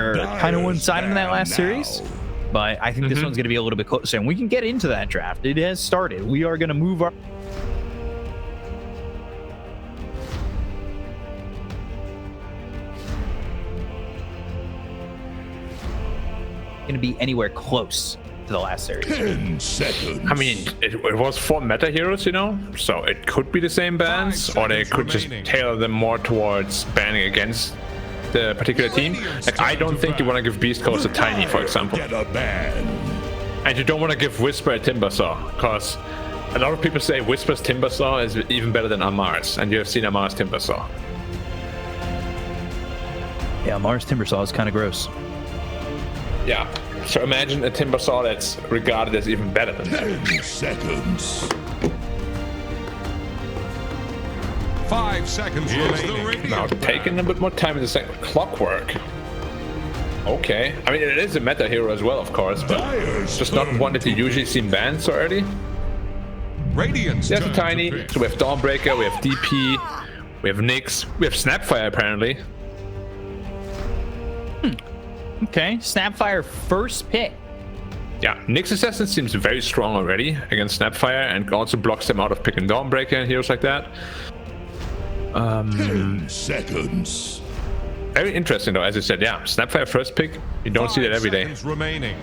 were kind of one-sided in that last series, but I think this one's going to be a little bit closer, and we can get into that draft. It has started. We are going to move our... going to be anywhere close to the last series. 10 seconds. I mean, it was 4 meta heroes, you know, so it could be the same bans, or they could just tailor them more towards banning against the particular team. Like, I don't think you want to give BeastCoast a Tiny, for example. Get a ban. And you don't want to give Whisper a Timbersaw, because a lot of people say Whisper's Timbersaw is even better than Amar's, and you have seen Amar's Timbersaw. Yeah, Amar's Timbersaw is kind of gross. Yeah, so imagine a Timbersaw that's regarded as even better than that. 10 seconds. 5 seconds remaining. Now, taking a bit more time in the second. Clockwork. Okay. I mean, it is a meta hero as well, of course, but just not one that you usually see banned so early. Radiant's There's a Tiny. So we have Dawnbreaker, we have DP, we have Nyx, we have Snapfire apparently. Okay, Snapfire first pick. Yeah, Nyx Assassin seems very strong already against Snapfire, and also blocks them out of picking Dawnbreaker and heroes like that. 10 seconds. Very interesting though, as you said. Yeah, Snapfire first pick. You don't see that every day. Remaining.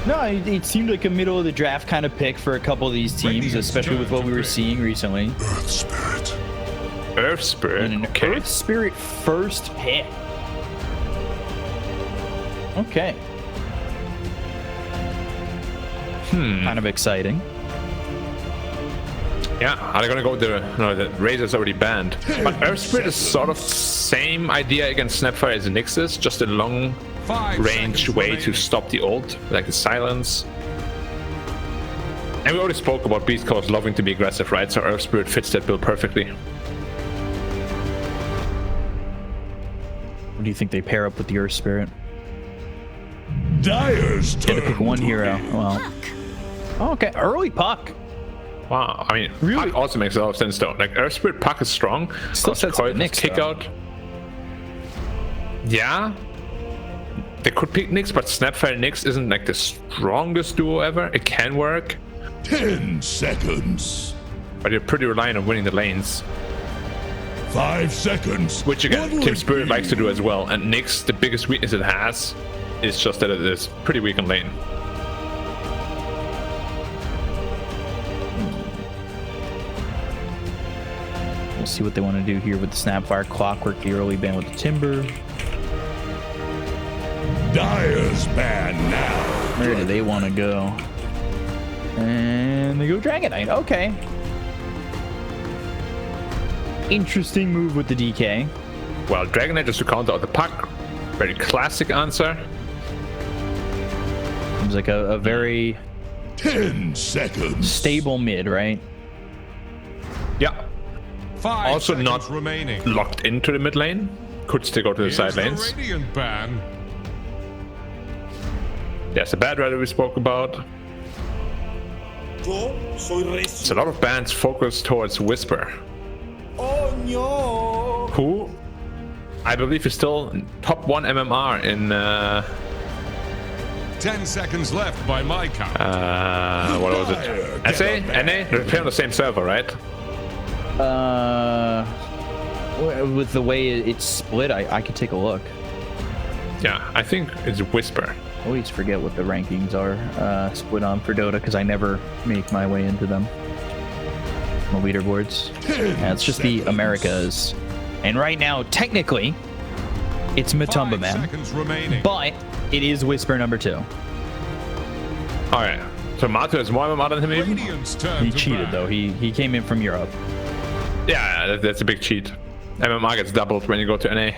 No, it seemed like a middle of the draft kind of pick for a couple of these teams, especially with what we were seeing recently. Earth Spirit. Earth Spirit. And an Okay. Earth Spirit first pick. Okay. Kind of exciting. Yeah, are they gonna go with the Razor's already banned. But Earth Spirit is sort of same idea against Snapfire as Nyx is, just a long range way to stop the ult, like the silence. And we already spoke about BeastCoast loving to be aggressive, right? So Earth Spirit fits that build perfectly. What do you think they pair up with the Earth Spirit? Dyer's turn. Pick one hero. Well, okay, early Puck. Wow, I mean, Really? Puck also makes a lot of sense though. Like, Earth Spirit Puck is strong. Still sets up Nyx, kick though. out. Yeah. They could pick Nyx, but Snapfire Nyx isn't like the strongest duo ever. It can work, 10 seconds. but you're pretty reliant on winning the lanes. 5 seconds. Which again, What'll Team it Spirit be? likes to do as well. And Nyx, the biggest weakness it has is just that it is pretty weak on lane. We'll see what they want to do here with the Snapfire, Clockwork, the early ban with the Timber. Dyer's ban now. Where do they want to go? And they go Dragon Knight. Okay. Interesting move with the DK. Well, Dragon Knight just to counter out the Puck. Very classic answer. Seems like a very 10 seconds. stable mid, right? Yeah. 5 Also seconds not remaining. locked into the mid lane. Could still go to the Here's side the lanes. Radiant ban. There's a bad rider we spoke about. It's a lot of bans focused towards Whisper. Who I believe is still top 1 MMR in 10 seconds left by my count. what was it? SA? NA? They're playing on the same server, right? With the way it's split, I could take a look. Yeah, I think it's Whisper. I always forget what the rankings are split on for Dota because I never make my way into them. The leaderboards. Yeah, it's just the Americas. And right now, technically, it's Matumba 5 Man, seconds remaining. but it is Whisper number 2. Alright, so Mato is more MMR than him even? Radiant's turn He to cheated ban. though. He came in from Europe. Yeah, that's a big cheat. MMR gets doubled when you go to NA.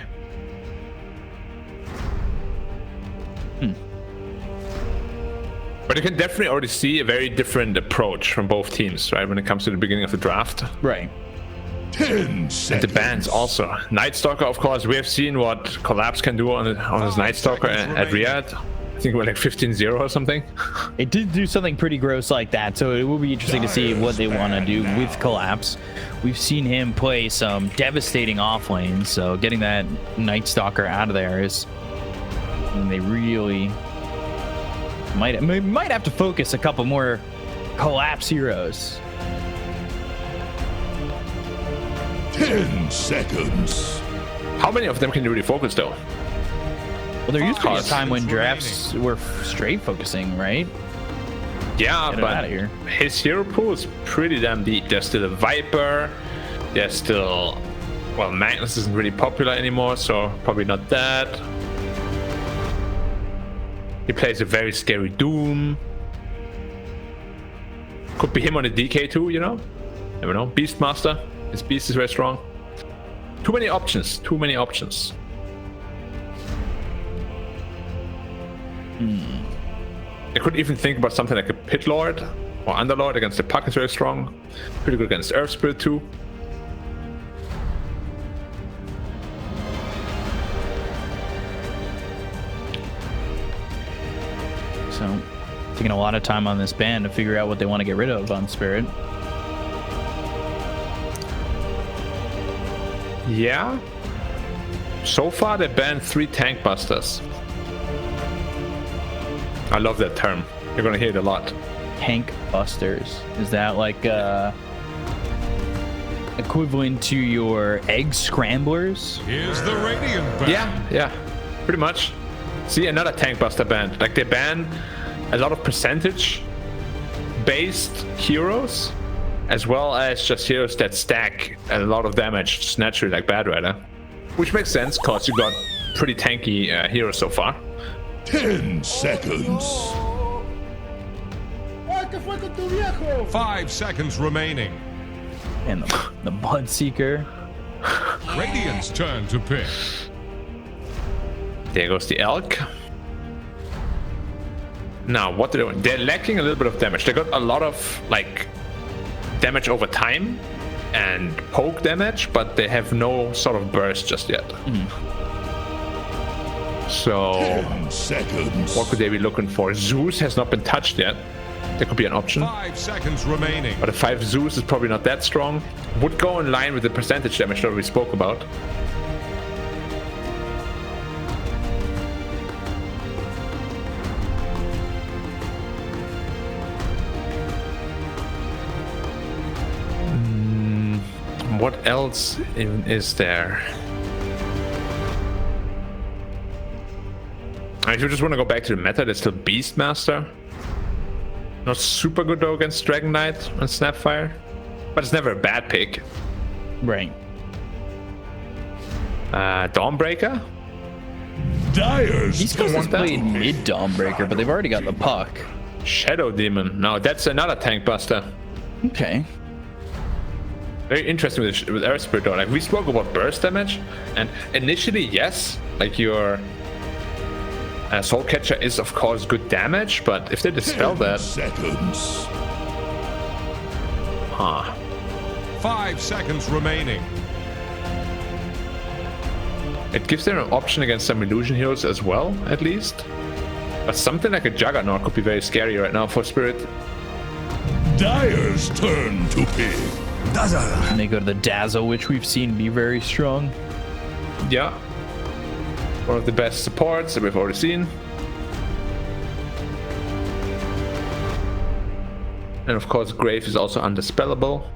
But you can definitely already see a very different approach from both teams, right? When it comes to the beginning of the draft. Right. 10 seconds. And the bans also. Night Stalker, of course, we have seen what Collapse can do on his Night Stalker at Riyadh. I think we're like 15-0 or something. It did do something pretty gross like that, so it will be interesting to see what they want to do with Collapse. We've seen him play some devastating off lanes, so getting that Night Stalker out of there is And they really might have to focus a couple more collapse heroes. 10 seconds. How many of them can you really focus though? Well, there used to be a time when Seconds drafts were straight focusing, right? Yeah, Get it but outta here. his hero pool is pretty damn deep. There's still a Viper. There's still, well, Magnus isn't really popular anymore, so probably not that. He plays a very scary Doom. Could be him on a DK too, you know? Never know. Beastmaster. His beast is very strong. Too many options. Too many options. I could even think about something like a Pit Lord or Underlord against the Puck is very strong. Pretty good against Earth Spirit too. So, taking a lot of time on this band to figure out what they want to get rid of on Spirit. Yeah. So far they banned 3 tank busters. I love that term. You're gonna hear it a lot. Tank busters. Is that like equivalent to your egg scramblers? Here's the Radiant band. Yeah, pretty much. See, another tank buster ban. Like they ban a lot of percentage based heroes, as well as just heroes that stack a lot of damage just naturally, like Bad Rider. Which makes sense, cause you got pretty tanky heroes so far. 10 seconds. 5 seconds remaining. And the Bloodseeker. Radiant's turn to pick. There goes the Elk. Now, what do they want? They're lacking a little bit of damage. They got a lot of, like, damage over time and poke damage, but they have no sort of burst just yet. So, 10 seconds. what could they be looking for? Zeus has not been touched yet. That could be an option. 5 seconds remaining. But a 5 Zeus is probably not that strong. Would go in line with the percentage damage that we spoke about. What else is there? If you just want to go back to the meta, there's still Beastmaster. Not super good though against Dragon Knight and Snapfire, but it's never a bad pick. Right. Dawnbreaker? Dyer's BeastCoast has turn. played mid Dawnbreaker, but they've already got the Puck. Shadow Demon. No, that's another tank buster. Okay. Very interesting with Earth Spirit though. Like we spoke about burst damage, and initially yes, like your Soul Catcher is of course good damage, but if they dispel 10 that, seconds. 5 seconds remaining. it gives them an option against some illusion heroes as well, at least. But something like a Juggernaut could be very scary right now for Spirit. Dyer's turn to pick. And they go to the Dazzle, which we've seen be very strong. Yeah. One of the best supports that we've already seen. And of course, Grave is also undispellable.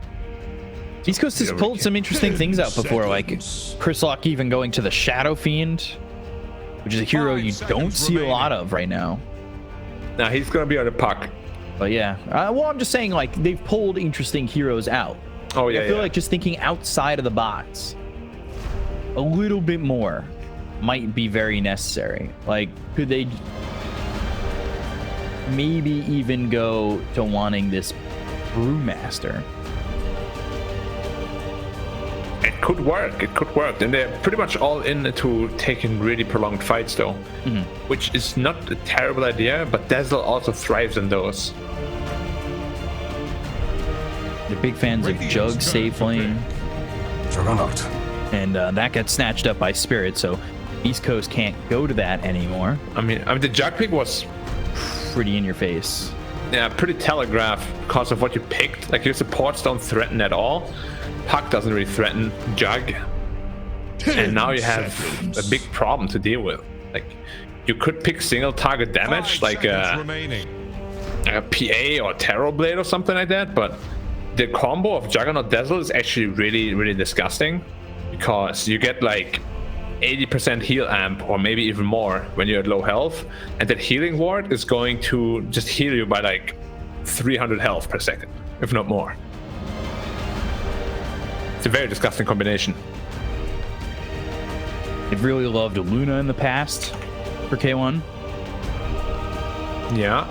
BeastCoast has pulled some interesting things out before, like Chryslok even going to the Shadow Fiend, which is a hero 5 you seconds don't see a lot remaining. of right now. Now he's gonna be on the puck. But yeah, well, I'm just saying, like, they've pulled interesting heroes out. Oh yeah, I feel yeah. like just thinking outside of the box a little bit more might be very necessary. Like, could they maybe even go to wanting this Brewmaster? It could work. It could work. And they're pretty much all into taking really prolonged fights, though, which is not a terrible idea. But Dazzle also thrives on those. They're big fans of Radiant's Jug turn safe to lane, Juggernaut. and that got snatched up by Spirit, so East Coast can't go to that anymore. I mean, the Jug pick was Pretty in your face. pretty telegraphed because of what you picked. Like your supports don't threaten at all. Puck doesn't really threaten Jug. 10 And now you have seconds. a big problem to deal with. Like, you could pick single target damage 5 like seconds a remaining. PA or Terror Blade or something like that, but the combo of Juggernaut Dazzle is actually really disgusting, because you get like 80% heal amp or maybe even more when you're at low health, and that healing ward is going to just heal you by like 300 health per second, if not more. It's a very disgusting combination. I've really loved Luna in the past for K1. Yeah.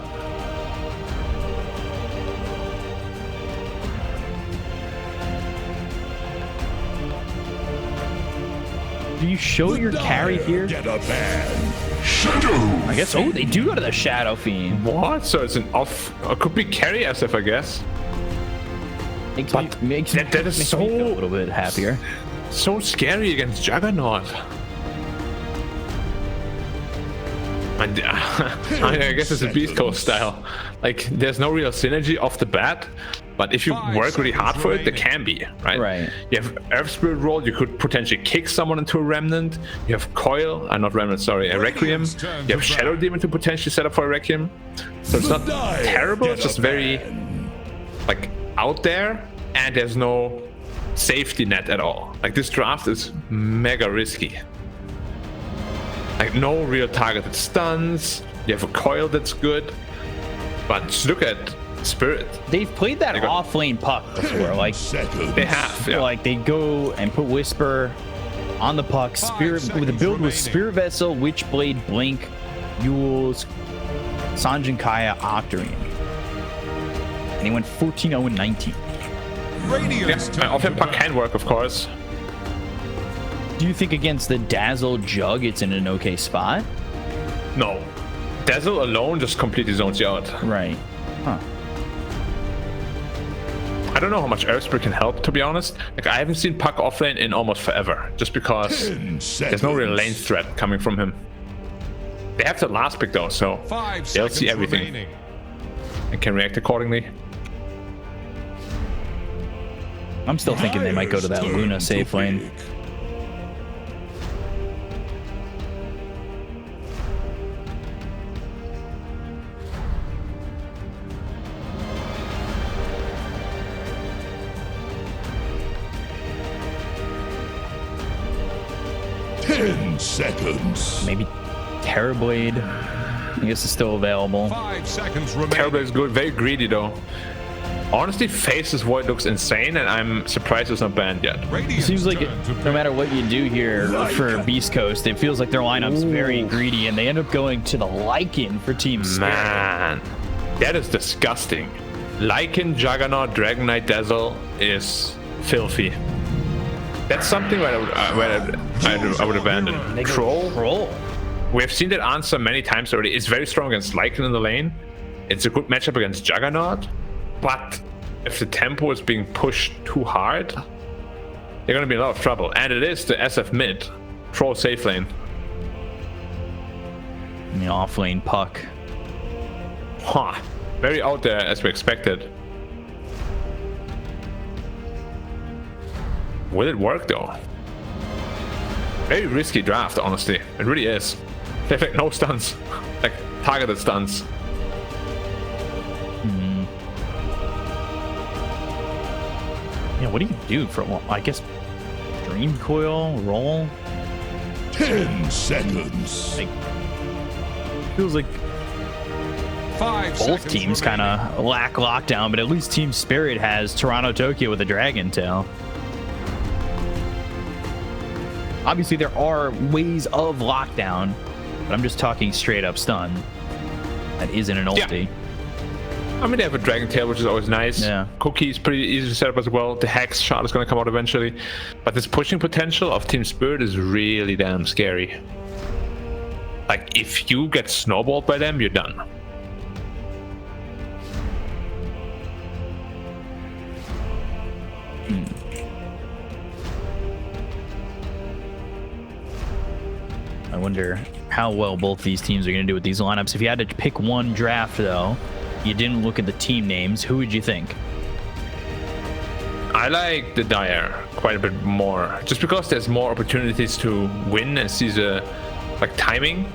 Do you show your carry here? Get a ban. I guess. Oh, they do go to the Shadow Fiend. What? So it's an off, or could be carry SF, I guess. Makes that is me so feel a little bit happier. So scary against Juggernaut. And, I guess it's a BeastCoast style. Like, there's no real synergy off the bat, but if you 5 work really hard seconds for it, there remaining. can be, right? Right. You have Earth Spirit roll, you could potentially kick someone into a Remnant. You have Coil, not Remnant, sorry, a Requiem. Radiant's turn You have to Shadow bat. Demon to potentially set up for a Requiem. So it's not Dire terrible, get it's a just very, ban. like, out there, and there's no safety net at all. Like, this draft is mega risky. Like, no real targeted stuns. You have a Coil that's good, but just look at Spirit. They've played that They got- off lane puck before. Like, Seconds. They have, yeah. like they go and put Whisper on the puck. Spirit with the seconds build with remaining. Spirit Vessel, Witchblade, Blink, Yules, Sanjin Kaya, Octarine. And he went 14-0-19. Radiant's Yeah, turn off-lane to puck bat. can work, of course. Do you think against the Dazzle Jug it's in an okay spot? No. Dazzle alone just completely zones you out. Right. Huh. I don't know how much Earth Spirit can help, to be honest. Like, I haven't seen Puck offlane in almost forever, just because 10 there's no real seconds. lane threat coming from him. They have the last pick though, so 5 they'll seconds see everything remaining. and can react accordingly. I'm still thinking they might go to that Dire's Luna turn safe to lane. pick. Ten seconds. Maybe Terrorblade. I guess it's still available. 5 seconds remaining. Terrible is good, very greedy though. Honestly, Face's Void looks insane, and I'm surprised it's not banned yet. Radiant's Seems like turn to no pick. matter what you do here for BeastCoast, it feels like their lineup's very greedy, and they end up going to the Lycan for Team Spirit. Man, that is disgusting. Lycan, Juggernaut, Dragon Knight, Dazzle is filthy. That's something where I would abandon. They go Troll. Troll. We have seen that answer many times already. It's very strong against Lycan in the lane. It's a good matchup against Juggernaut. But if the tempo is being pushed too hard, they're going to be in a lot of trouble. And it is the SF mid. Troll safe lane. And the off-lane puck. Huh. Very out there as we expected. Will it work though? Very risky draft, honestly. It really is. They have like no stuns. Like targeted stuns. Yeah, what do you do for, well, I guess, Dream Coil, roll? 10 seconds. Like, feels like 5 both seconds teams remaining. kind of lack lockdown, but at least Team Spirit has Toronto Tokyo with a Dragon Tail. Obviously, there are ways of lockdown, but I'm just talking straight up stun. That isn't an ulti. I mean, they have a Dragon Tail, which is always nice. Yeah. Cookie is pretty easy to set up as well. The Hex shot is going to come out eventually. But this pushing potential of Team Spirit is really damn scary. Like, if you get snowballed by them, you're done. I wonder how well both these teams are going to do with these lineups. If you had to pick one draft, though, you didn't look at the team names, who would you think? I like the Dire quite a bit more, just because there's more opportunities to win and see the like timing.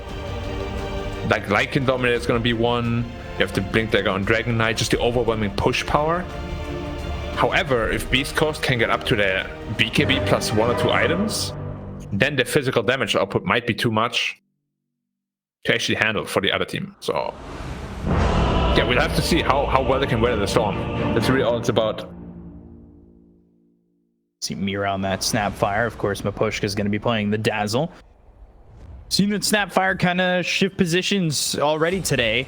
Like Lycan Dominator is going to be one. You have the Blink Dagger on Dragon Knight, just the overwhelming push power. However, if BeastCoast can get up to their BKB plus 1 or 2 items, then the physical damage output might be too much to actually handle for the other team. So yeah, we'll have to see how well they can weather the storm. That's really all it's about. See Mira on that Snapfire. Of course, Mapushka is going to be playing the Dazzle. Seen that Snapfire kind of shift positions already today.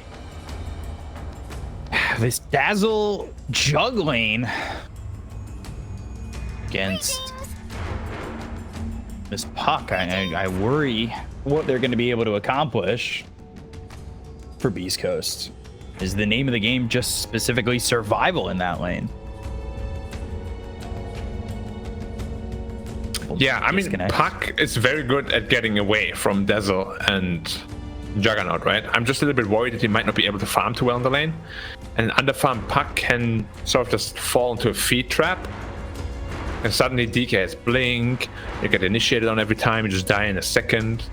This Dazzle juggling against this Puck. I worry what they're going to be able to accomplish for BeastCoast. Is the name of the game just specifically survival in that lane? Yeah, I mean, Puck is very good at getting away from Dazzle and Juggernaut, right? I'm just a little bit worried that he might not be able to farm too well in the lane. And underfarmed Puck can sort of just fall into a feed trap. And suddenly DK has Blink, you get initiated on every time, you just die in a second.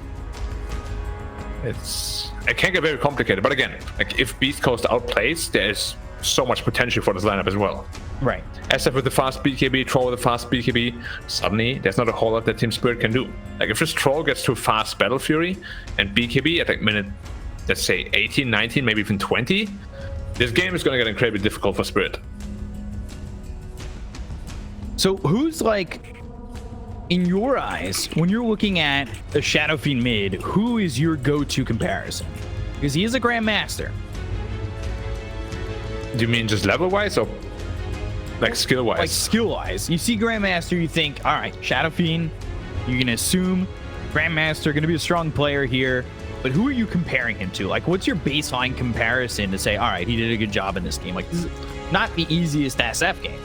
It can get very complicated, but again, like if BeastCoast outplays, there's so much potential for this lineup as well. Right. SF with the fast BKB, Troll with the fast BKB, suddenly there's not a whole lot that Team Spirit can do. Like if this Troll gets to fast Battle Fury and BKB at like minute, let's say 18, 19, maybe even 20, this game is going to get incredibly difficult for Spirit. So who's like, in your eyes, when you're looking at a Shadow Fiend mid, who is your go-to comparison? Because he is a Grandmaster. Do you mean just level-wise or like skill-wise? Like skill-wise. You see Grandmaster, you think, all right, Shadow Fiend, you can assume Grandmaster going to be a strong player here, but who are you comparing him to? Like, what's your baseline comparison to say, all right, he did a good job in this game? Like, this is not the easiest SF game.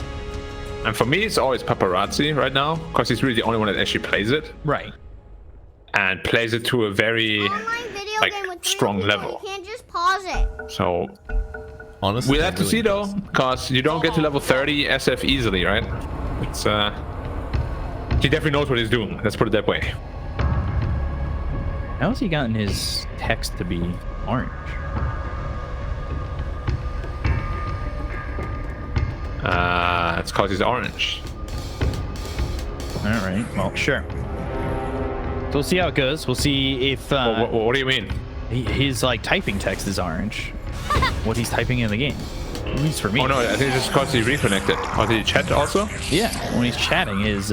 And for me, it's always Paparazzi right now, because he's really the only one that actually plays it. Right. And plays it to a very strong level. You can't just pause it. So Honestly, we'll have to see though, because you don't get to level 30 SF easily, right? It's he definitely knows what he's doing. Let's put it that way. How has he gotten his text to be orange? It's because he's orange. All right. Well, sure. So we'll see how it goes. We'll see if What do you mean? his like typing text is orange. What he's typing in the game, at least for me. Oh no, I think it's just because he reconnected. Oh, did he chat also? Yeah, when he's chatting, his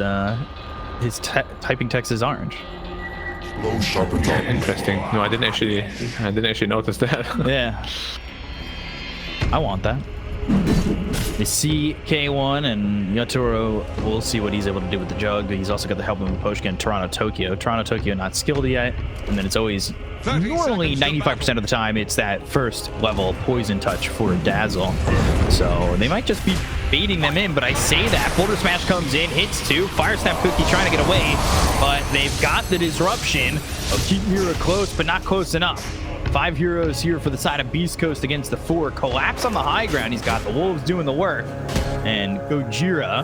typing text is orange. Interesting. No, I didn't actually notice that. Yeah. I want that. We see K1 and Yatoro. We'll see what he's able to do with the jug. He's also got the help of Mapushka and Toronto Tokyo not skilled yet. And then it's always, normally 95% of the time, it's that first level poison touch for Dazzle. So they might just be baiting them in, but I say that. Boulder Smash comes in, hits 2. Fire Snap Cookie trying to get away, but they've got the disruption of keeping Mira close, but not close enough. 5 heroes here for the side of BeastCoast against the 4. Collapse on the high ground. He's got the Wolves doing the work. And Gojira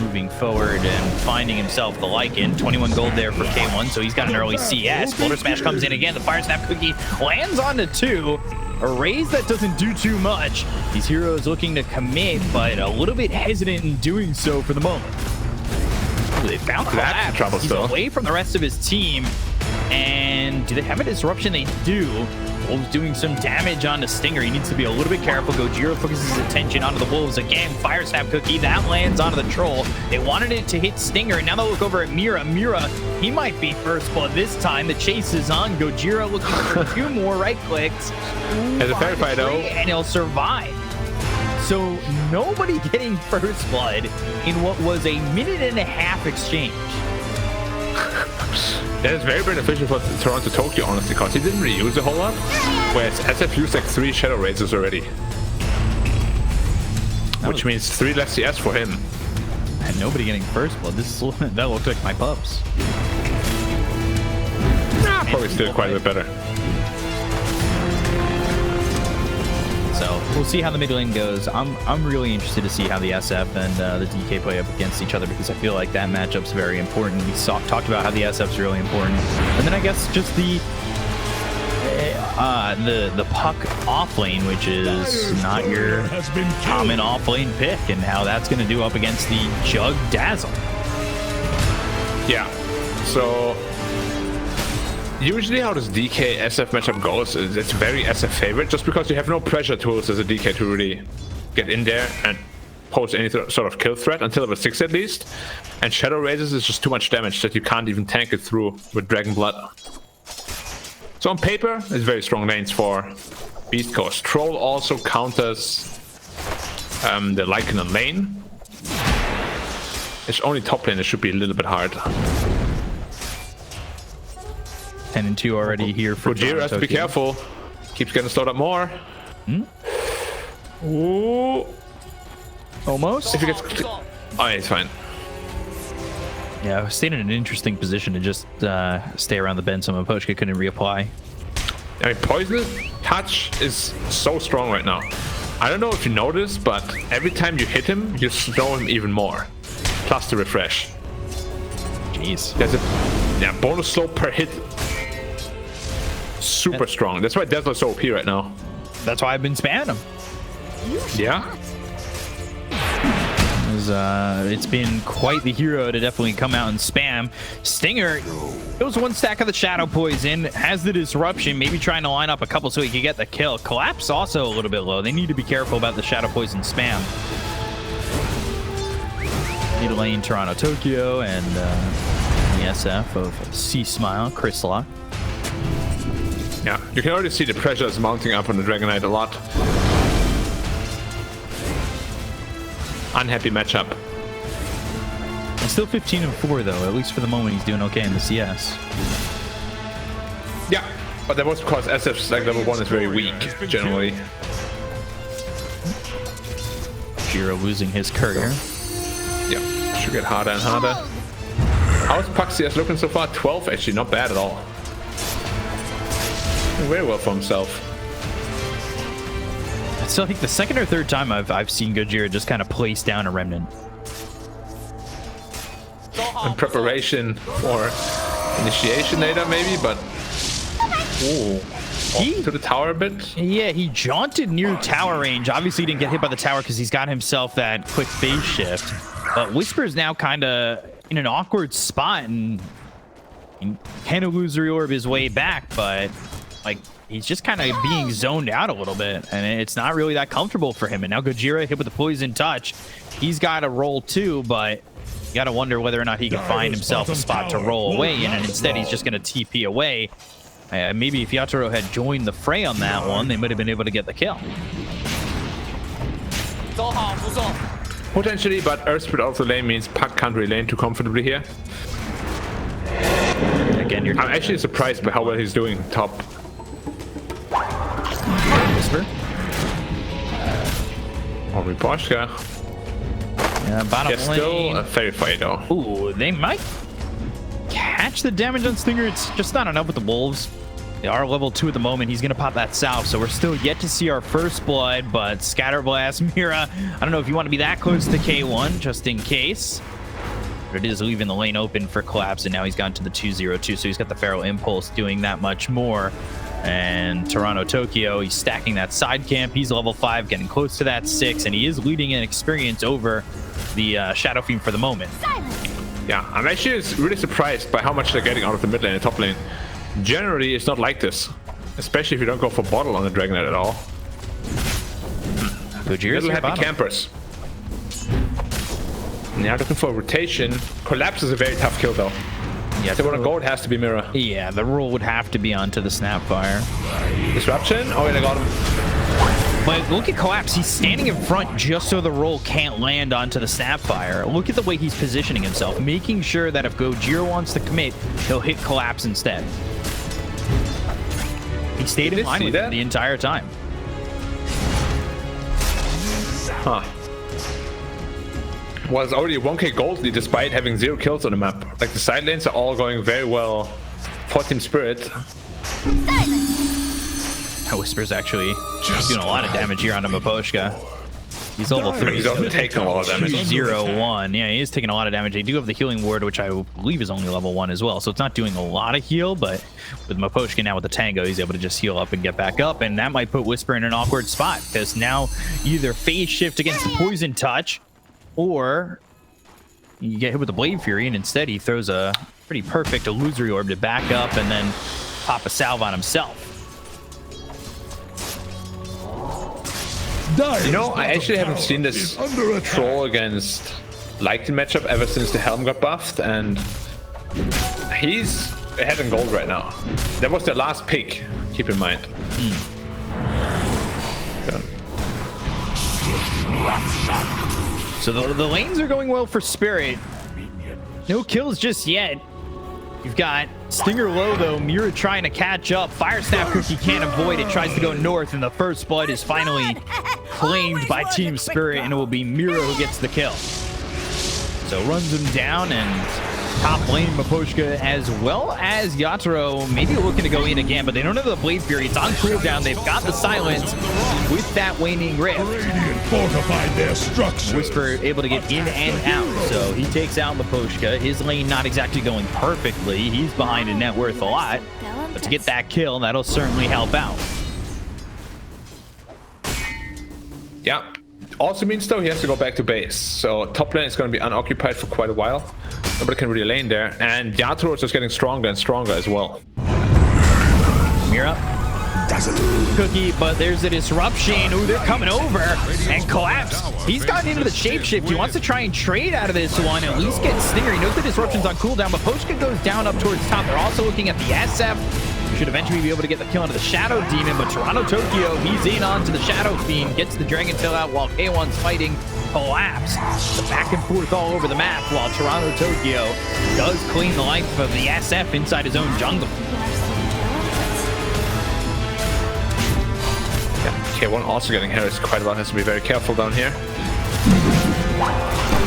moving forward and finding himself the Lycan. 21 gold there for K1, so he's got an early CS. Boulder Smash comes in again. The Fire Snap Cookie lands onto 2. A raise that doesn't do too much. These heroes looking to commit, but a little bit hesitant in doing so for the moment. Ooh, they found Collapse. He's away from the rest of his team. And do they have a disruption? They do. Wolves doing some damage onto Stinger. He needs to be a little bit careful. Gojira focuses his attention onto the Wolves again. Fire Snap Cookie, that lands onto the Troll. They wanted it to hit Stinger, and now they'll look over at Mira. Mira, he might be first blood this time. The chase is on. Gojira looking for 2 more right clicks. As a fair fight, though. And he'll survive. So nobody getting first blood in what was a 1.5-minute exchange. That is very beneficial for Toronto Tokyo, honestly, because he didn't really use a whole lot, whereas SF used like 3 Shadow Razors already. Which means 3 less CS for him. And nobody getting first blood. That looked like my pups. Nah, probably still quite a bit better. So we'll see how the mid lane goes. I'm really interested to see how the SF and the DK play up against each other, because I feel like that matchup's very important. We talked about how the SF's really important, and then I guess just the the puck off lane, which is not your common off lane pick, and how that's going to do up against the Jug Dazzle. Yeah. So usually how this DK SF matchup goes is it's very SF favorite, just because you have no pressure tools as a DK to really get in there and pose any sort of kill threat until level 6 at least. And Shadow Razors is just too much damage that you can't even tank it through with Dragon Blood. So on paper, it's very strong lanes for BeastCoast. Troll also counters the Lycanon lane. It's only top lane, it should be a little bit hard. 10 and 2 already here for Gojira has to be careful. Keeps getting slowed up more. Ooh. Almost. If he gets... Oh, yeah, it's fine. Yeah, stayed in an interesting position to just stay around the bend so Mapochka couldn't reapply. I mean, Poison Touch is so strong right now. I don't know if you noticed, but every time you hit him, you slow him even more. Plus the refresh. Jeez. There's a bonus slow per hit. Super strong. That's why Dazzler's so OP right now. That's why I've been spamming him. Yeah. It's been quite the hero to definitely come out and spam. Stinger goes one stack of the Shadow Poison, has the disruption, maybe trying to line up a couple so he can get the kill. Collapse also a little bit low. They need to be careful about the Shadow Poison spam. Middle lane Toronto Tokyo and the SF of Sea Smile, Chrysalia. Yeah, you can already see the pressure is mounting up on the Dragonite a lot. Unhappy matchup. And still 15 and 4 though. At least for the moment, he's doing okay in the CS. Yeah, but that was because SF's like level 1 is very weak generally. Jiro losing his courier. Yeah, should get harder and harder. How's Puck looking so far? 12, actually, not bad at all. Doing very well for himself. I still think the second or third time I've seen Gojira just kind of place down a Remnant. In preparation for initiation later, maybe, but ooh, to the tower a bit. Yeah, he jaunted near tower range. Obviously, he didn't get hit by the tower because he's got himself that quick phase shift. But Whisper's now kind of in an awkward spot and can illusory orb his way back, but like he's just kind of being zoned out a little bit, and it's not really that comfortable for him. And now Gojira hit with the poison touch. He's got to roll too, but you got to wonder whether or not he can find himself a spot to roll away in, and instead he's just going to TP away. Maybe if Yatoro had joined the fray on that one, they might have been able to get the kill. Potentially, but Earth Spirit also lane means Puck can't relane too comfortably here. Again, I'm actually surprised by how well he's doing top. Whisper. Or Riposhka. Yeah, bottom lane. Still a fairy fight though. Ooh, they might catch the damage on Stinger. It's just not enough with the Wolves. They are level 2 at the moment. He's going to pop that south, so we're still yet to see our first blood, but Scatterblast, Mira, I don't know if you want to be that close to K1, just in case. But it is leaving the lane open for Collapse, and now he's gone to the 2-0-2, so he's got the Feral Impulse doing that much more. And Toronto Tokyo, he's stacking that side camp. He's level 5, getting close to that 6, and he is leading in experience over the Shadow Fiend for the moment. Yeah, I'm actually really surprised by how much they're getting out of the mid lane and top lane. Generally, it's not like this, especially if you don't go for bottle on the Dragonite at all. Little happy bottom. Campers. Now looking for a rotation. Collapse is a very tough kill though. Yeah, if they want to go, it has to be Mirror. Yeah, the rule would have to be onto the Snapfire. Disruption? Oh, yeah, they got him. But look at Collapse. He's standing in front just so the roll can't land onto the Snapfire. Look at the way he's positioning himself, making sure that if Gojira wants to commit, he'll hit Collapse instead. He stayed in line with him the entire time. Huh. Was already a 1k gold lead despite having 0 kills on the map. Like the side lanes are all going very well for Team Spirit. Whisper's actually doing a lot of damage here on Mapochka. He's level 3. He's also taking a lot of damage. 0-1. Yeah, he is taking a lot of damage. They do have the healing ward, which I believe is only level 1 as well. So it's not doing a lot of heal, but with Miposhka now with the Tango, he's able to just heal up and get back up. And that might put Whisper in an awkward spot because now either phase shift against the Poison Touch or you get hit with the Blade Fury, and instead he throws a pretty perfect Illusory Orb to back up and then pop a salve on himself. You know, I actually haven't seen this troll against Lycan matchup ever since the Helm got buffed, and he's ahead in gold right now. That was their last pick, keep in mind. So the lanes are going well for Spirit. No kills just yet. You've got Stinger low though, Mira trying to catch up. Fire Snap Cookie can't avoid it, tries to go north, and the first blood is finally claimed by Team Spirit, and it will be Mira who gets the kill. So runs him down, and top lane Miposhka as well as Yatoro maybe looking to go in again, but they don't have the Blade Fury. It's on cooldown. They've got the silence with that waning rift. Radiant fortified their structure. Whisper able to get in and out, so he takes out Miposhka. His lane not exactly going perfectly. He's behind a net worth a lot, but to get that kill, that'll certainly help out. Yeah. Also means though he has to go back to base, so top lane is going to be unoccupied for quite a while. Nobody can really lane there, and Yatoro is just getting stronger and stronger as well. Mira, Cookie, but there's a disruption. Ooh, they're coming over, and Collapse. He's gotten into the shapeshift. He wants to try and trade out of this one, at least get Stinger. He knows the disruption's on cooldown, but Poshka goes down up towards top. They're also looking at the SF. We should eventually be able to get the kill onto the Shadow Demon, but Toronto Tokyo, he's in onto the Shadow Fiend, gets the Dragon Tail out while K1's fighting Collapse. The back and forth all over the map while Toronto Tokyo does clean the life of the SF inside his own jungle. Yeah, K1 also getting harassed quite a lot, has to be very careful down here.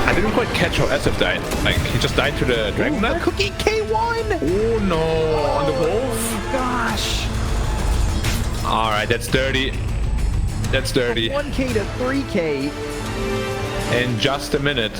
I didn't quite catch how SF died. Like, he just died to the Dragon Knight? Cookie K1! Oh no, on the wolf? Gosh. Alright, that's dirty. That's dirty. 1K to 3K. In just a minute.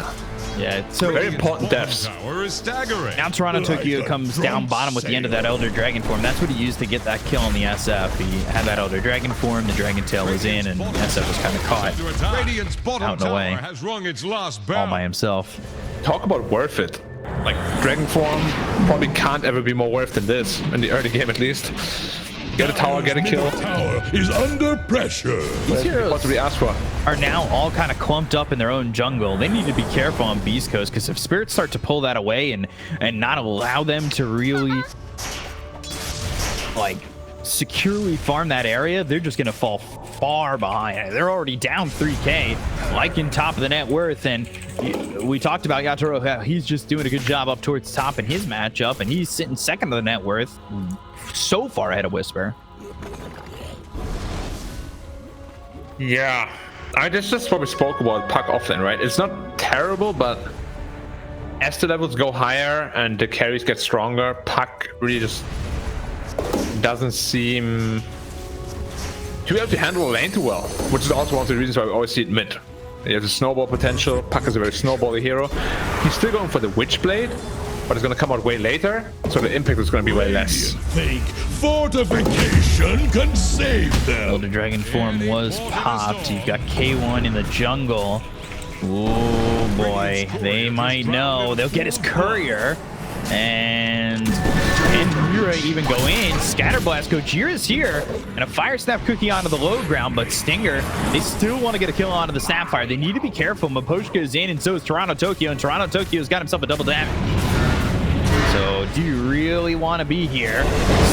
Yeah, so Very important deaths. Tower is staggering. now Toronto Tokyo comes down bottom with the end of that Elder Dragon form. That's what he used to get that kill on the SF. He had that Elder Dragon form, the Dragon Tail was in, and SF was kind of caught Radiant's bottom out in the tower way. has rung its last all bell. by himself. Talk about worth it. Like, Dragon form probably can't ever be more worth than this, in the early game at least. Get a tower, get a kill. Tower is under pressure. These heroes What did we ask for? are now all kind of clumped up in their own jungle. They need to be careful on BeastCoast, because if spirits start to pull that away and not allow them to really like securely farm that area, they're just gonna fall far behind. They're already down 3K, like in top of the net worth, and we talked about Yatoro, how he's just doing a good job up towards top in his matchup, and he's sitting second to the net worth, so far ahead of Whisper. Yeah. That's just what we spoke about, Puck offlane, right? It's not terrible, but as the levels go higher and the carries get stronger, Puck really just doesn't seem to be able to handle a lane too well, which is also one of the reasons why we always see it mid. He has a snowball potential. Puck is a very snowbally hero. He's still going for the Witchblade, but it's going to come out way later, so the impact is going to be way less. Think fortification can save them. Elder Dragon form was popped. You've got K1 in the jungle. Oh boy, they might know. They'll get his courier, and Mira even go in. Scatterblast, Gojira's here, and a Fire Snap Cookie onto the low ground, but Stinger, they still want to get a kill onto the Snapfire. They need to be careful. Miposhka is in, and so is Toronto Tokyo, and Toronto Tokyo's got himself a double damage. So do you really want to be here?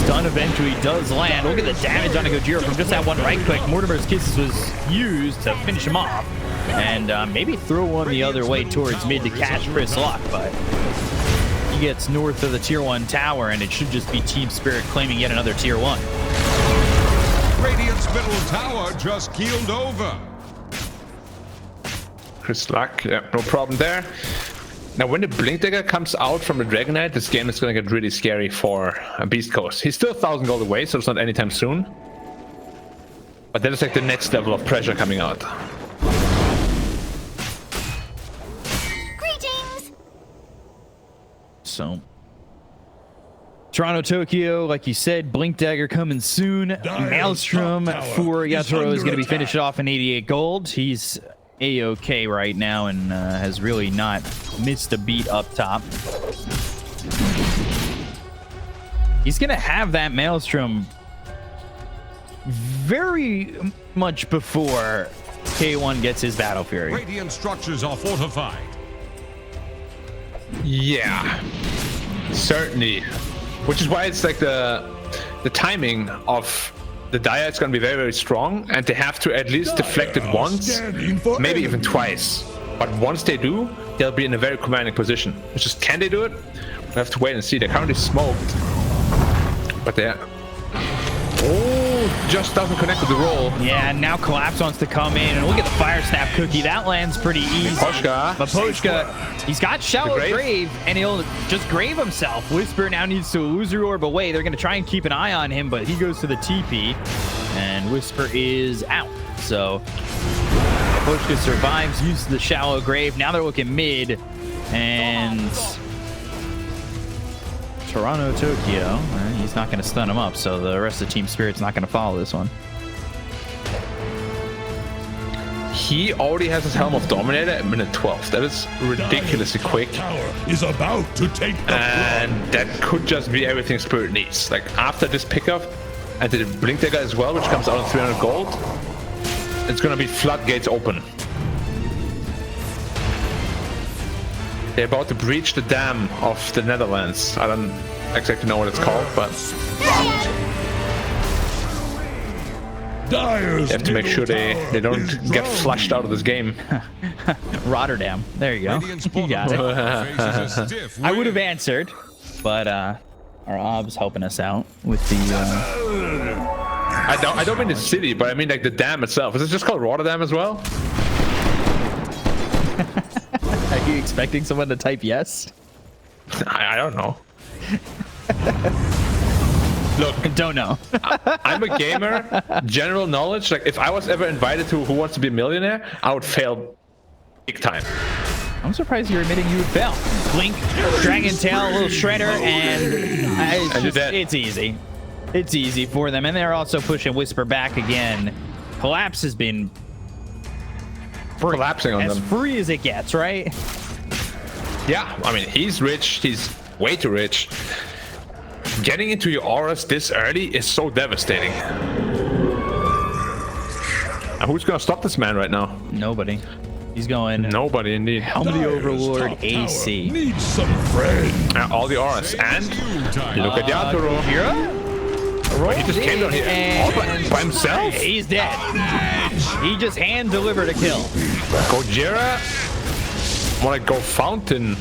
Stun eventually does land. Look at the damage on a Gojira from just that one right click. Mortimer's Kisses was used to finish him off, and maybe throw one the other way towards mid to catch Chris Luck, but he gets north of the tier 1 tower, and it should just be Team Spirit claiming yet another tier 1. Radiant's middle tower just keeled over. Chris Luck, yeah, no problem there. Now, when the Blink Dagger comes out from the Dragon Knight, this game is going to get really scary for BeastCoast. He's still 1,000 gold away, so it's not anytime soon. But that is like the next level of pressure coming out. So Toronto, Tokyo, like you said, Blink Dagger coming soon. Maelstrom for Yatoro is going to be finished off in 88 gold. He's A-OK right now and has really not missed a beat up top. He's going to have that Maelstrom very much before K1 gets his Battle Fury. Radiant structures are fortified. Yeah, certainly. Which is why it's like the timing of the Dire is going to be very, very strong, and they have to at least deflect it once, maybe even twice. But once they do, they'll be in a very commanding position. It's just, can they do it? We have to wait and see. They're currently smoked, but they're... Oh, just doesn't connect with the roll. Yeah, now Collapse wants to come in, and look at the Fire Snap cookie. That lands pretty easy. Mapochka, he's got Shallow Grave, and he'll just grave himself. Whisper now needs to Illusory Orb away. They're going to try and keep an eye on him, but he goes to the TP, and Whisper is out. So Mapochka survives, uses the Shallow Grave. Now they're looking mid, and Toronto, Tokyo, he's not going to stun him up, so the rest of Team Spirit's not going to follow this one. He already has his Helm of Dominator at minute 12. That is ridiculously quick. Is about to take the and that could just be everything Spirit needs. Like, after this pickup, and the Blink Dagger as well, which comes out on 300 gold, it's going to be floodgates open. They're about to breach the dam of the Netherlands. I don't exactly know what it's called, but Dire's they have to make sure they don't get flushed out of this game. Rotterdam. There you go. You got it. I would have answered, but our Ob's helping us out with the... I don't mean the city, but I mean like the dam itself. Is it just called Rotterdam as well? Are you expecting someone to type yes? I don't know. Look, don't know. I'm a gamer. General knowledge. Like, if I was ever invited to Who Wants to Be a Millionaire, I would fail big time. I'm surprised you're admitting you would fail. Blink, Dragon Tail, a little Shredder, and it's easy. It's easy for them. And they're also pushing Whisper back again. Collapse has been collapsing on as them. Free as it gets, right? Yeah, I mean, he's rich. He's way too rich. Getting into your auras this early is so devastating. And who's gonna stop this man right now? Nobody. He's going. Nobody indeed. Helm of the Overlord AC. Needs some friends. All the auras. And look at Yatoro. Wait, he just came down here all by himself? He's dead. He just hand delivered a kill. Gojira. Wanna go Fountain.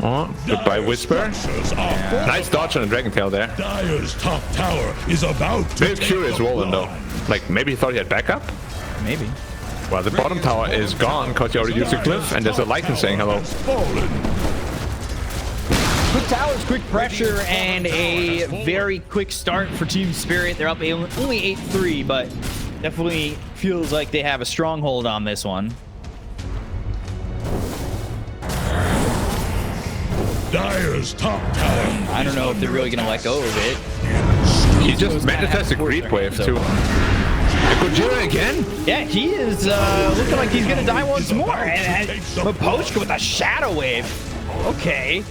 Oh, goodbye Whisper. Nice dodge on the Dragon Tail there. Dire's top tower is about to Very curious Roland though. Like, maybe he thought he had backup? Maybe. Well, the bottom tower is gone because he already used a cliff, and there's a Lycan saying hello. Quick towers, quick pressure, and a very quick start for Team Spirit. They're up only 8-3, but definitely feels like they have a stronghold on this one. Dire's top tower. I don't know if they're really going to let go of it. He just managed a creep wave too. Gojira again? Yeah, he is looking like he's going to die once more. And Mapochka with a Shadow Wave. Okay.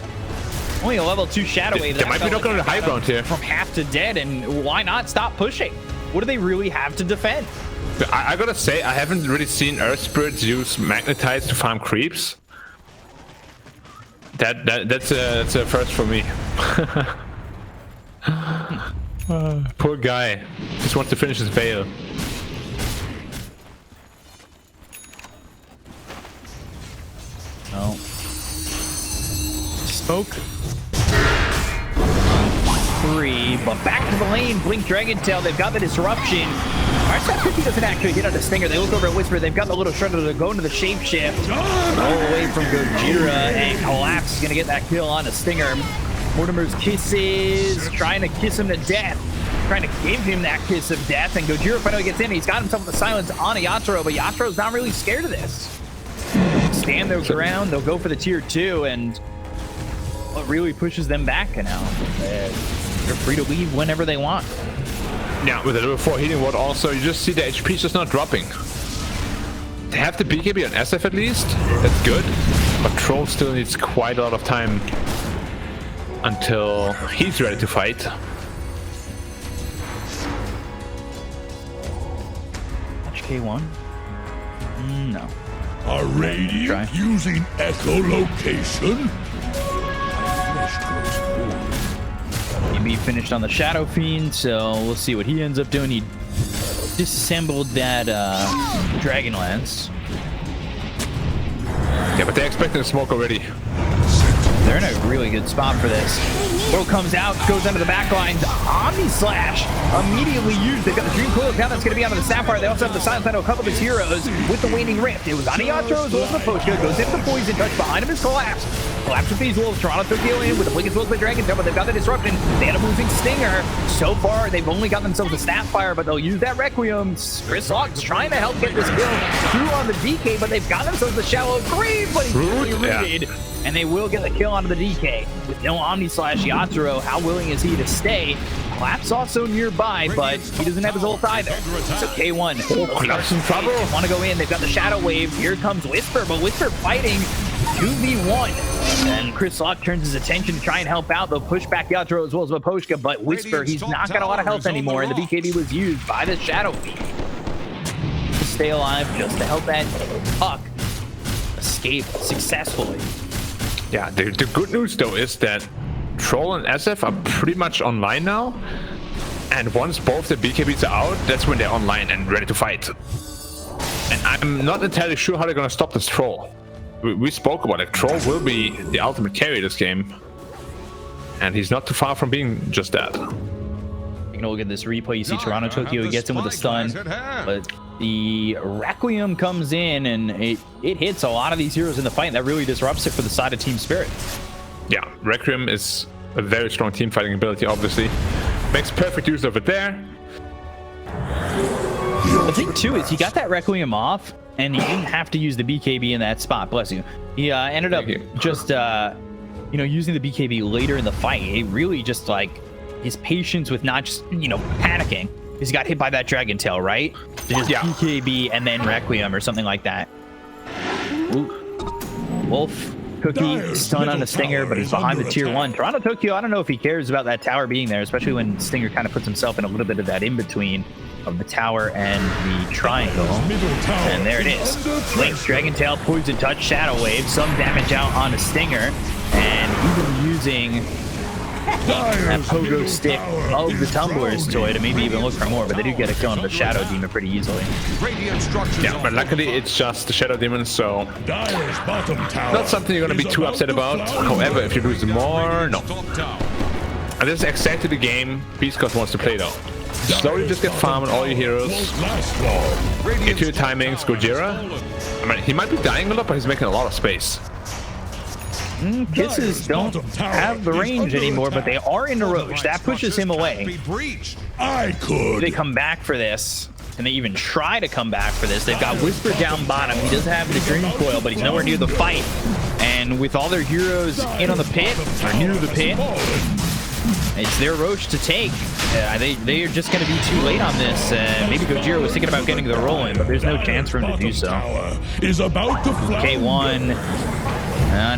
Only a level 2 Shadow Wave. They might be knocking on the high ground here. From half to dead, and why not stop pushing? What do they really have to defend? I gotta say, I haven't really seen Earth Spirits use Magnetize to farm creeps. That's a first for me. Poor guy. Just wants to finish his veil. No. Smoke. 3, but back to the lane. Blink Dragon Tail. They've got the disruption. That cookie doesn't actually get on the Stinger. They look over at Whisper. They've got the little Shredder to go into the Shapeshift. All away from Gojira, and Collapse is going to get that kill on the Stinger. Mortimer's kisses, trying to kiss him to death. Trying to give him that kiss of death, and Gojira finally gets in. He's got himself the silence on a Yatoro, but Yatoro's not really scared of this. stand their ground. They'll go for the tier 2, and what really pushes them back now. They're free to leave whenever they want. Yeah, with a level 4 healing ward also, you just see the HP just not dropping. To have the BKB on SF at least, that's good. But Troll still needs quite a lot of time until he's ready to fight. K1? No. Are Radiant using echolocation? He finished on the Shadow Fiend, so we'll see what he ends up doing. He disassembled that Dragonlance. Yeah, but they're expecting a smoke already. They're in a really good spot for this. Throw comes out, goes under the back line. Omni Slash immediately used. They've got the Dream Coil count that's going to be onto the Sapphire. They also have the Silent Shadow, a couple of his heroes with the Waning Rift. It was on Yatro as well as the Poshka. Goes into the Poison Touch. Behind him is Collapse. Collapse with these wolves. Toronto Tokyo in with the Blinkers Wolves by Dragon Tail, but they've got the Disruption. They end up losing Stinger. So far, they've only got themselves a Snapfire, but they'll use that Requiem. Chris Lock's trying to help get this kill through on the DK, but they've got themselves the Shallow Grave, but he's really rooted. Yeah. And they will get the kill onto the DK. With no Omni Slash Yatoro, how willing is he to stay? Collapse also nearby, but he doesn't have his ult either. So K1, Collapse in trouble. Want to go in, they've got the Shadow Wave. Here comes Whisper, but Whisper fighting 2v1. And Chris Lock turns his attention to try and help out. They'll push back Yatoro as well as Vaposhka, but Whisper, he's not got a lot of health anymore, and the BKB was used by the Shadow Fiend to stay alive, just to help that Puck escape successfully. Yeah, the good news though is that Troll and SF are pretty much online now, and once both the BKBs are out, that's when they're online and ready to fight. And I'm not entirely sure how they're gonna stop this Troll. We spoke about it. Troll will be the ultimate carry this game, and he's not too far from being just that. You know, look at this replay. You see Toronto Tokyo gets him with a stun, but the Requiem comes in and it hits a lot of these heroes in the fight. And that really disrupts it for the side of Team Spirit. Yeah, Requiem is a very strong team fighting ability, obviously. Makes perfect use of it there. The thing too is he got that Requiem off and he didn't have to use the BKB in that spot. Bless you. He ended up just using the BKB later in the fight. It really just like his patience with not just panicking. He's got hit by that Dragon Tail, right? So just BKB and then Requiem or something like that. Ooh. Wolf Cookie stun on a Stinger, but he's behind the tier 1. Toronto Tokyo, I don't know if he cares about that tower being there, especially when Stinger kind of puts himself in a little bit of that in-between of the tower and the triangle. And there it is. Link's Dragon Tail, Poison Touch, Shadow Wave, some damage out on a Stinger, and even using that pogo stick of the Tumbler's toy to maybe even look for more, but they do get a kill on the Shadow Demon pretty easily. Yeah, but luckily it's just the Shadow Demon, so not something you're going to be too upset about. However, if you lose more, no. And this is exactly the game BeastCoast wants to play though. Slowly just get farm on all your heroes, get to your timings, Gojira. I mean, he might be dying a lot, but he's making a lot of space. Kisses don't have the range anymore, but they are in Roche. That pushes him away. They come back for this, and they even try to come back for this. They've got Whisper down bottom. He doesn't have the Dream Coil, but he's nowhere near the fight. And with all their heroes in on the pit, or near the pit, it's their Roche to take. They are just going to be too late on this. Maybe Gojira was thinking about getting the roll in, but there's no chance for him to do so. K1.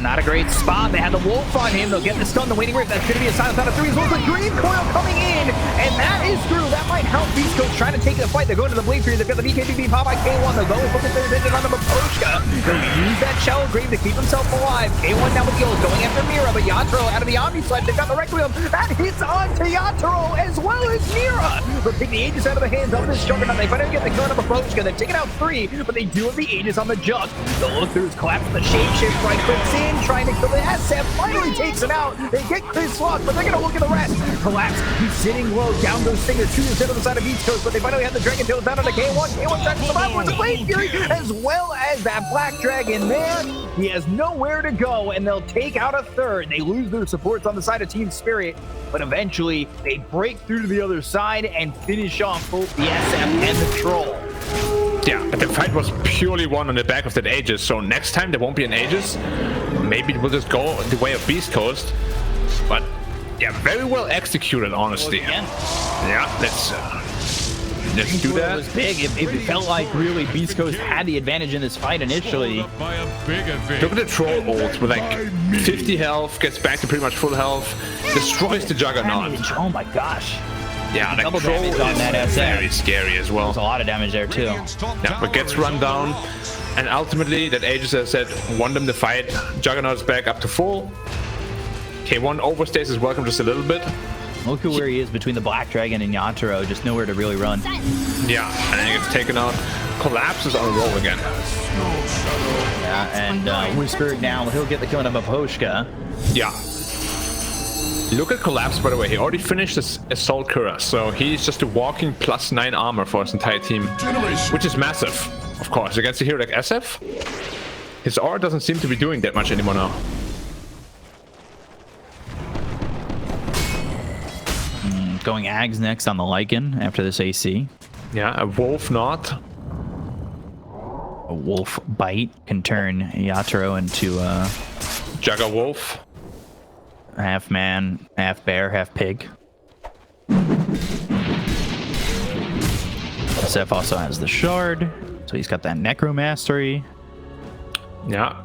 Not a great spot. They had the Wolf on him. They'll get the stun. The Waiting Rift. That's going to be a silence out of 3 as well as the Dream Coil coming in. And that is through. That might help BeastCoast trying to take the fight. They're going to the Blade Tree. They've got the BKB pop by K1. They'll go and focus their attention on the Vaposhka. They'll use that Shallow Grave to keep himself alive. K1 now with the ult going after Mira, but Yatoro out of the Omni Slash. They've got the Requiem. That hits onto Yatoro as well as Mira. They'll take the Aegis out of the hands of this Juggernaut. They finally get the kill on the Vaposhka. They're taking out 3, but they do have the Aegis on the Jug. The look through his collapse. The Shapeshift right clicks in, trying to kill the SF. Finally takes him out. They get Chris Lock, but they're going to look at the rest. Collapse. He's sitting low. Down goes Stinger. 2 instead on the side of BeastCoast, but they finally have the Dragon Tail down on the K1. K1 tries to survive with the Blade Fury, as well as that Black Dragon there. He has nowhere to go, and they'll take out a 3rd. They lose their supports on the side of Team Spirit, but eventually they break through to the other side and finish off both the SF and the Troll. Yeah, but the fight was purely won on the back of that Aegis, so next time there won't be an Aegis. Maybe it will just go the way of BeastCoast. But yeah, very well executed, honestly. Yeah, let's do that. Was big. It felt like really BeastCoast had the advantage in this fight initially. Look at the troll ult with like 50 health, gets back to pretty much full health, destroys the Juggernaut. Oh my gosh. Yeah, that double troll damage on that is SF. very scary as well. There's a lot of damage there too. Yeah, but gets run down, and ultimately that Aegis, as I said, won them the fight. Juggernaut is back up to full. K1 overstays his welcome just a little bit. Look at where he is between the Black Dragon and Yatoro, just nowhere to really run. Yeah, and then he gets taken out. Collapses on a roll again. Yeah, and Whisper now, he'll get the kill on Maposhka. Yeah. Look at Collapse, by the way. He already finished his Assault Kura, so he's just a walking +9 armor for his entire team, which is massive, of course. Against a hero like SF, his aura doesn't seem to be doing that much anymore now. Going Ags next on the Lycan after this AC. Yeah, a Wolf Knot. A Wolf Bite can turn Yatoro into Jugger Wolf. half man, half bear, half pig. SF also has the shard, so he's got that Necro Mastery. Yeah.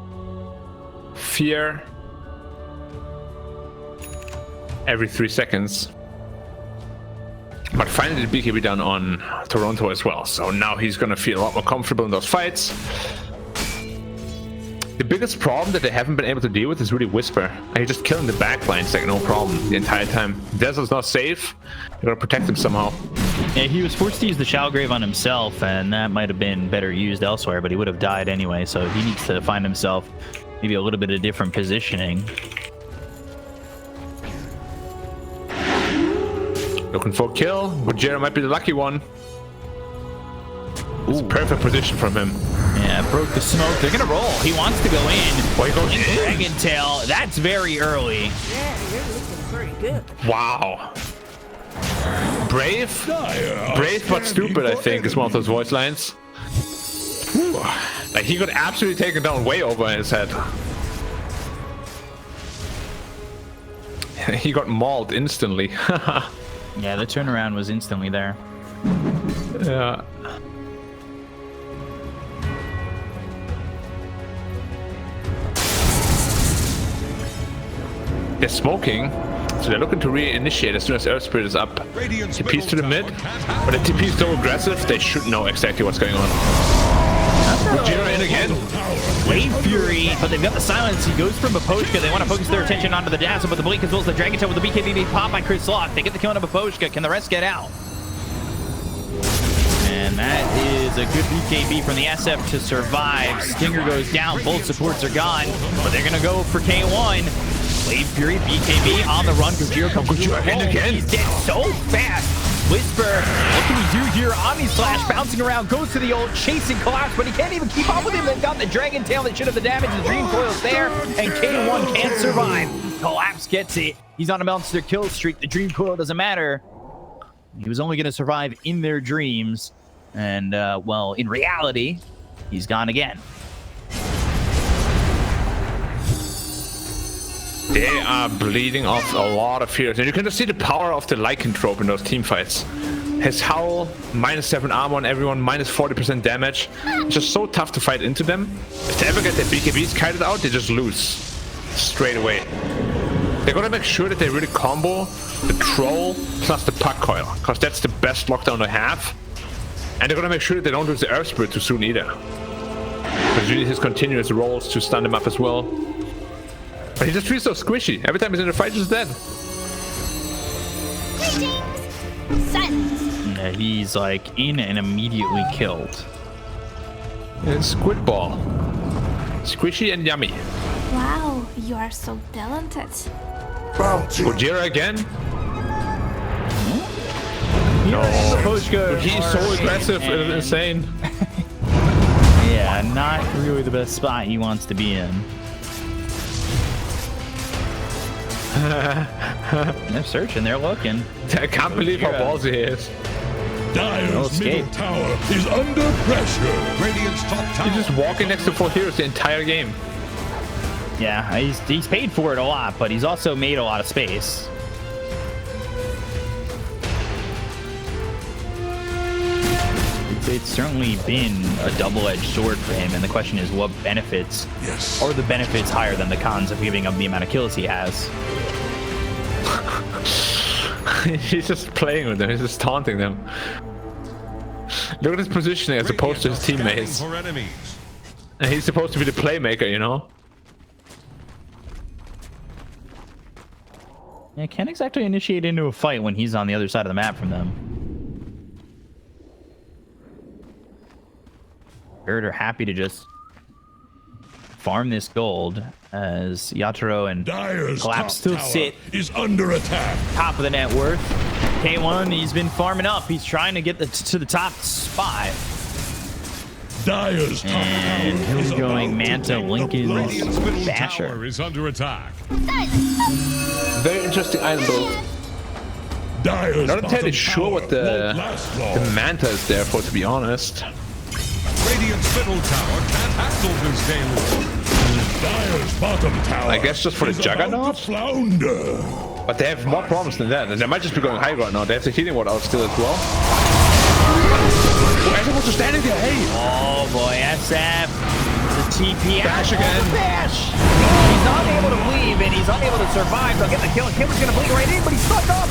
Fear. Every 3 seconds. But finally the BKB done on Toronto as well, so now he's gonna feel a lot more comfortable in those fights. The biggest problem that they haven't been able to deal with is really Whisper. He's just killing the backlines like no problem the entire time. Desert's not safe. You gotta protect him somehow. Yeah, he was forced to use the Shallgrave on himself, and that might have been better used elsewhere, but he would have died anyway, so he needs to find himself maybe a little bit of different positioning. Looking for a kill. Bujera might be the lucky one. It's a perfect position from him. Yeah, broke the smoke. They're gonna roll. He wants to go in. Boy, he goes in. Dragon Tail. That's very early. Yeah, you're looking pretty good. Wow. Brave? Brave but stupid, I think, is one of those voice lines. Whew. Like, he got absolutely taken down way over his head. He got mauled instantly. Yeah, the turnaround was instantly there. Yeah. They're smoking, so they're looking to reinitiate as soon as Earth Spirit is up. TP's to the mid, but the TP is so aggressive, they should know exactly what's going on. Gojira in again. Wave Fury, but they've got the silence. He goes from Maposhka. They want to focus their attention onto the Dazzle, but the Blink as well as the Dragon Tail with the BKB being popped by Chris Locke. They get the kill on Maposhka. Can the rest get out? And that is a good BKB from the SF to survive. Stinger goes down. Both supports are gone, but they're going to go for K1. Wave Fury, BKB on the run. Gojira comes in again. He's dead so fast. Whisper, what can he do here? Omni Slash bouncing around, goes to the ult, chasing Collapse, but he can't even keep up with him. They've got the Dragon Tail that should have the damage. The Dream Coil's there, and K1 can't survive. Collapse gets it. He's on a monster kill streak. The Dream Coil doesn't matter. He was only going to survive in their dreams. And, well, in reality, he's gone again. They are bleeding off a lot of heroes, and you can just see the power of the lycanthrope in those team fights. His Howl, -7 armor on everyone, -40% damage. It's just so tough to fight into them. If they ever get their BKBs kited out, they just lose straight away. They're gonna make sure that they really combo the Troll plus the Puck Coil, because that's the best lockdown they have. And they're gonna make sure that they don't lose the Earth Spirit too soon either. Because you need his continuous rolls to stun them up as well. But he just feels so squishy. Every time he's in a fight, he's dead. Yeah, he's like in and immediately killed. It's Squid Ball. Squishy and yummy. Wow, you are so talented. Gojira again? No. He's so aggressive and insane. Yeah, not really the best spot he wants to be in. They're searching, they're looking. I can't believe how ballsy he is. Dyer's escape. middle tower is under pressure. Radiant's top tower. He's just walking next to 4 heroes the entire game. Yeah, he's paid for it a lot, but he's also made a lot of space. It's certainly been a double-edged sword for him, and the question is, what benefits are the benefits higher than the cons of giving up the amount of kills he has? He's just playing with them. He's just taunting them. Look at his positioning as opposed to his teammates. For enemies. And he's supposed to be the playmaker, you know? Yeah, can't exactly initiate into a fight when he's on the other side of the map from them. Bird are happy to just farm this gold as Yatoro and Dyer's Collapse still top tower sit is under attack. top of the net worth. K1, he's been farming up. He's trying to get to the top spot. Dyer's top And tower is he's going about to Manta, take the Lincoln, Radiant's middle tower Basher. is under attack. Very interesting item build. Dyer's Not entirely bottom sure tower what the won't last long. Manta is there for, to be honest. Radiant's middle tower can't handle this deluge. Dyer's bottom tower I guess just for the is about Juggernaut? to flounder. But they have more problems than that. And they might just be going high ground now. They have the healing ward out still as well. Oh, everyone's just standing there. Hey! Oh boy, SF. The TP. Bash again. Bash. He's unable to leave and he's unable to survive. They'll get the kill. Kimber's gonna bleed right in, but he's stuck up.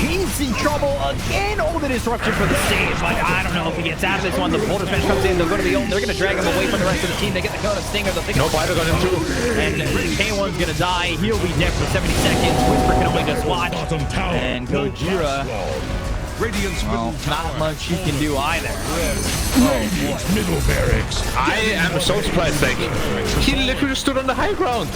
He's in trouble again. Oh, the disruption for the save. But I don't know if he gets out of this one. The Boulder Smash comes in. They'll go to the ult. They're going to drag him away from the rest of the team. They get the kill on a Stinger. They'll think No fighter got him too. And K1's going to die. He'll be dead for 70 seconds. Whisper can only just watch. Bottom tower And won't Gojira, last long. Radiant's well, middle tower. not much he can do either. Radiant's middle barracks. I am so surprised. Like, he literally stood on the high ground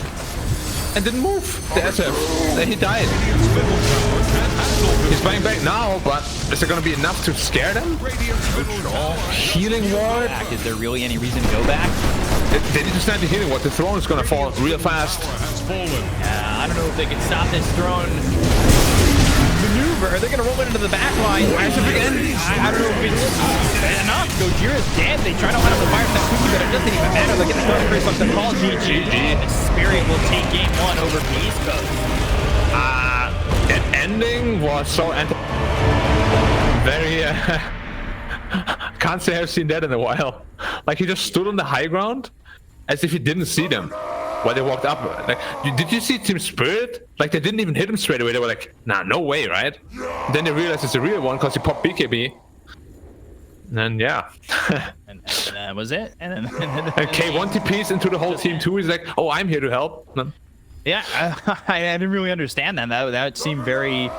and didn't move. The SF. Then he died. Radiant's middle tower can't handle this. He's buying back now, but is it going to be enough to scare them? Radiant's middle tower. Healing ward? Is there really any reason to go back? They need to stand the healing ward. The throne is going to fall real fast. Has fallen. I don't know if they can stop this throne maneuver. They're going to roll it into the back line. I don't know if it's enough. Gojira's dead. They try to line up the fire step quickly, but it doesn't even matter. They'll get the throne first off the call. GG. The Spirit will take game 1 over BeastCoast. That ending was so very can't say I've seen that in a while. Like, he just stood on the high ground as if he didn't see them while they walked up. Like, did you see Team Spirit? Like, they didn't even hit him straight away. They were like, nah, no way, right? Then they realized it's a real one because he popped BKB. And then, yeah. And that was it. And K1 TPs into the whole team too. He's like, oh, I'm here to help. yeah, I didn't really understand that. That seemed very...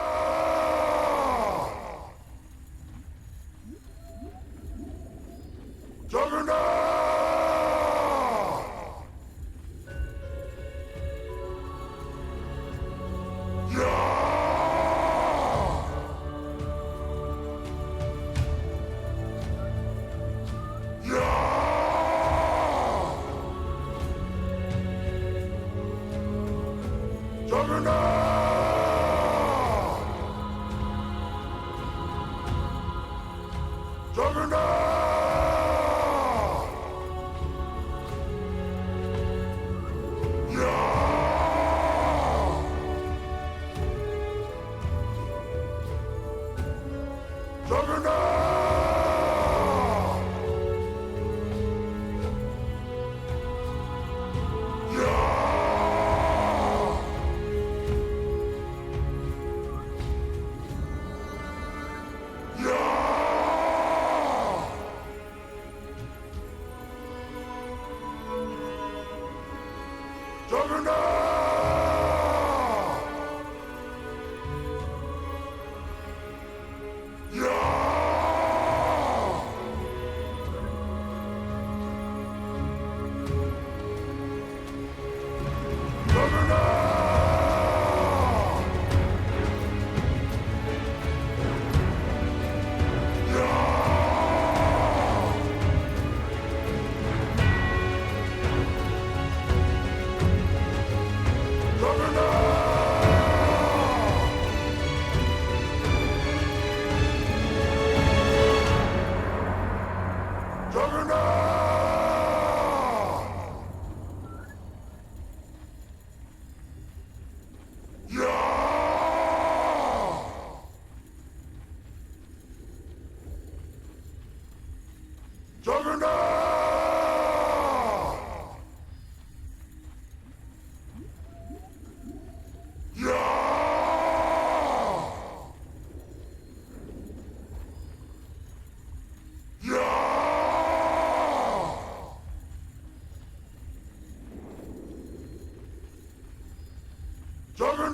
Juggernaut!